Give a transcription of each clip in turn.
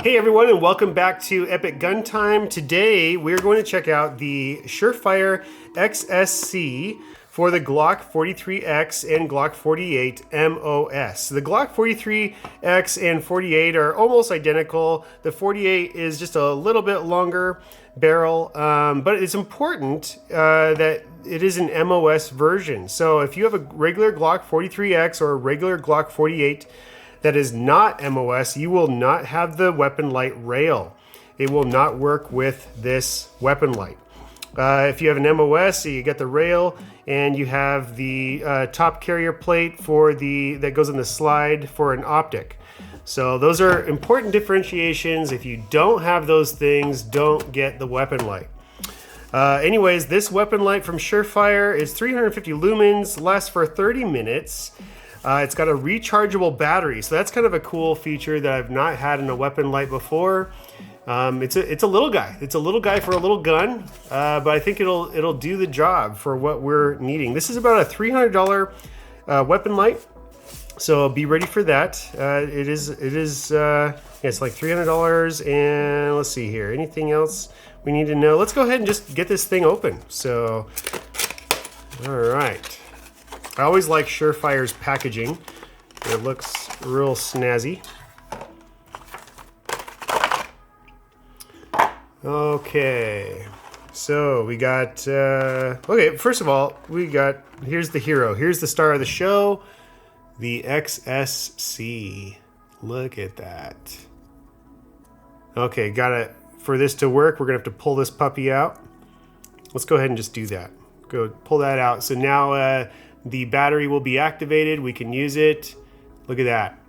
Hey everyone, and welcome back to Epic Gun Time. Today we're going to check out the SureFire XSC for the Glock 43X and Glock 48 MOS. The Glock 43X and 48 are almost identical. The 48 is just a little bit longer barrel, but it's important that it is an MOS version. So if you have a regular Glock 43X or a regular Glock 48 that is not MOS, you will not have the weapon light rail. It will not work with this weapon light. If you have an MOS, you get the rail and you have the top carrier plate for that goes in the slide for an optic. So those are important differentiations. If you don't have those things, don't get the weapon light. Anyways, this weapon light from SureFire is 350 lumens, lasts for 30 minutes. It's got a rechargeable battery, so that's kind of a cool feature that I've not had in a weapon light before. It's a little guy. It's a little guy for a little gun, but I think it'll do the job for what we're needing. This is about a $300 weapon light, so be ready for that. It's like $300, and let's see here. Anything else we need to know? Let's go ahead and just get this thing open. So, all right. I always like SureFire's packaging. It looks real snazzy. Okay, so we got, okay, first of all, here's the hero. Here's the star of the show, the XSC. Look at that. Okay, for this to work, we're gonna have to pull this puppy out. Let's go ahead and just do that. Go pull that out. So now, the battery will be activated. We can use it. Look at that.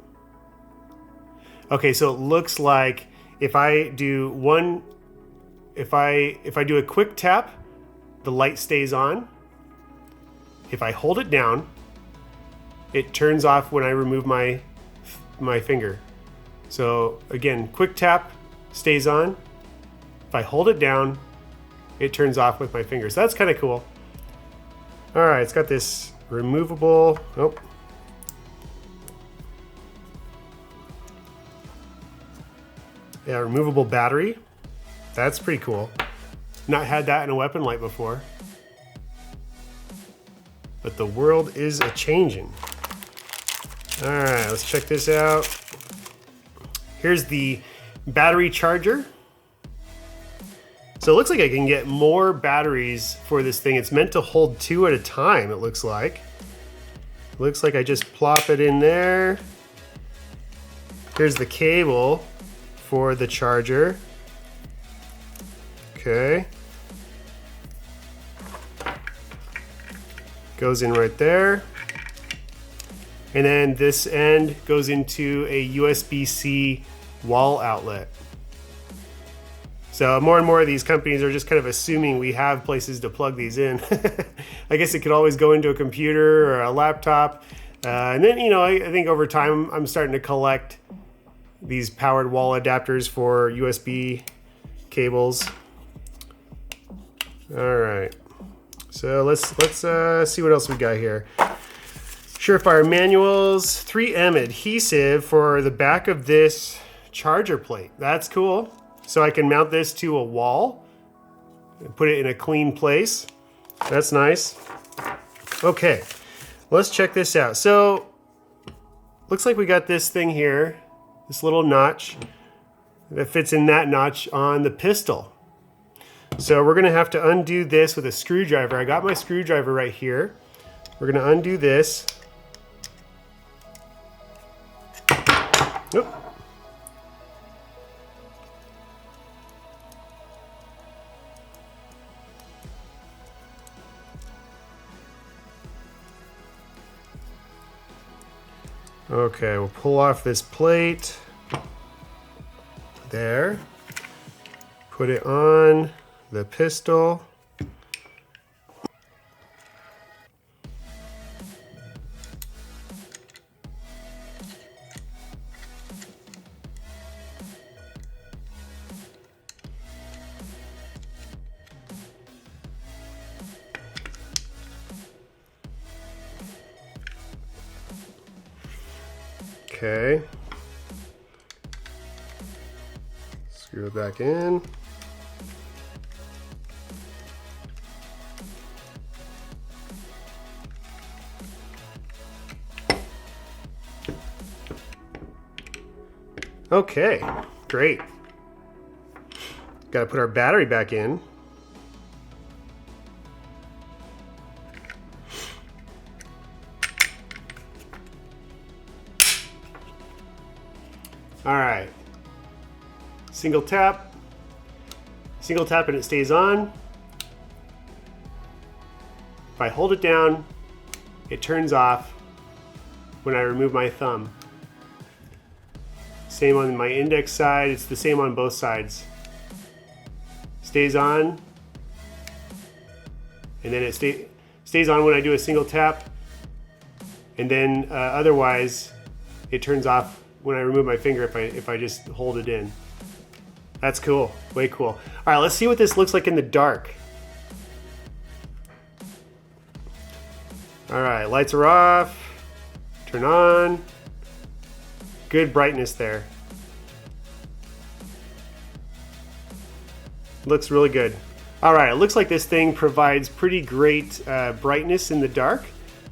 Okay, so it looks like if I do a quick tap, the light stays on. If I hold it down, it turns off when I remove my finger. So again, quick tap stays on. If I hold it down, it turns off with my finger. So that's kind of cool. All right, it's got this removable, removable battery. That's pretty cool. Not had that in a weapon light before. But the world is a-changing. All right, let's check this out. Here's the battery charger. So it looks like I can get more batteries for this thing. It's meant to hold 2 at a time, it looks like. Looks like I just plop it in there. Here's the cable for the charger. Okay. Goes in right there. And then this end goes into a USB-C wall outlet. So more and more of these companies are just kind of assuming we have places to plug these in. I guess it could always go into a computer or a laptop. And then, I think over time I'm starting to collect these powered wall adapters for USB cables. All right. So let's see what else we got here. SureFire manuals, 3M adhesive for the back of this charger plate. That's cool. So I can mount this to a wall and put it in a clean place. That's nice. Okay, let's check this out. So, looks like we got this thing here, this little notch that fits in that notch on the pistol. So we're gonna have to undo this with a screwdriver. I got my screwdriver right here. We're gonna undo this. Oop. Okay, we'll pull off this plate. There. Put it on the pistol. Okay. Screw it back in. Okay, great. Got to put our battery back in. All right. Single tap and it stays on. If I hold it down, it turns off when I remove my thumb. Same on my index side, it's the same on both sides. Stays on, and then it stays on when I do a single tap, and then otherwise it turns off when I remove my finger if I just hold it in. That's cool, way cool. All right, let's see what this looks like in the dark. All right, lights are off, turn on. Good brightness there. Looks really good. All right, it looks like this thing provides pretty great brightness in the dark.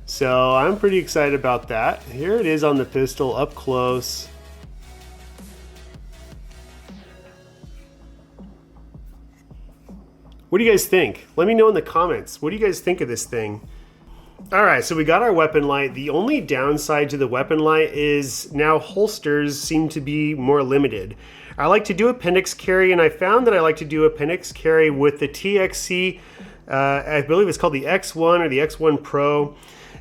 So I'm pretty excited about that. Here it is on the pistol up close. What do you guys think? Let me know in the comments. What do you guys think of this thing? All right, so we got our weapon light. The only downside to the weapon light is now holsters seem to be more limited. I like to do appendix carry, and I found that I like to do appendix carry with the TXC, I believe it's called the X1 or the X1 Pro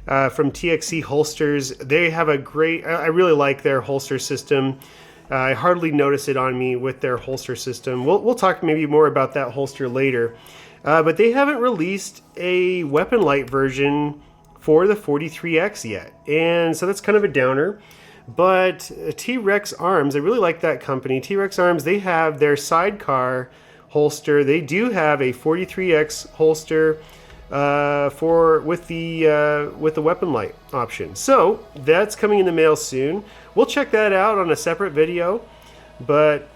from TXC holsters. They have a great, I really like their holster system. I hardly notice it on me with their holster system. We'll talk maybe more about that holster later. But they haven't released a weapon light version for the 43X yet. And so that's kind of a downer. But T-Rex Arms, I really like that company. T-Rex Arms, they have their sidecar holster. They do have a 43X holster with the weapon light option. So that's coming in the mail soon. We'll check that out on a separate video. But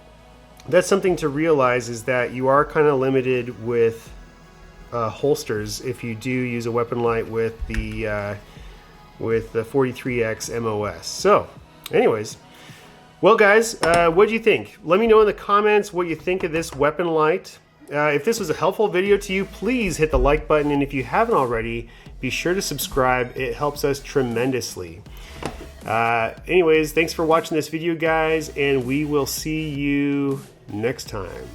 that's something to realize, is that you are kind of limited with holsters if you do use a weapon light with the 43X MOS. So anyways, well guys, what do you think? Let me know in the comments what you think of this weapon light. If this was a helpful video to you, please hit the like button, and if you haven't already, be sure to subscribe. It helps us tremendously. Anyways, thanks for watching this video guys, and we will see you next time.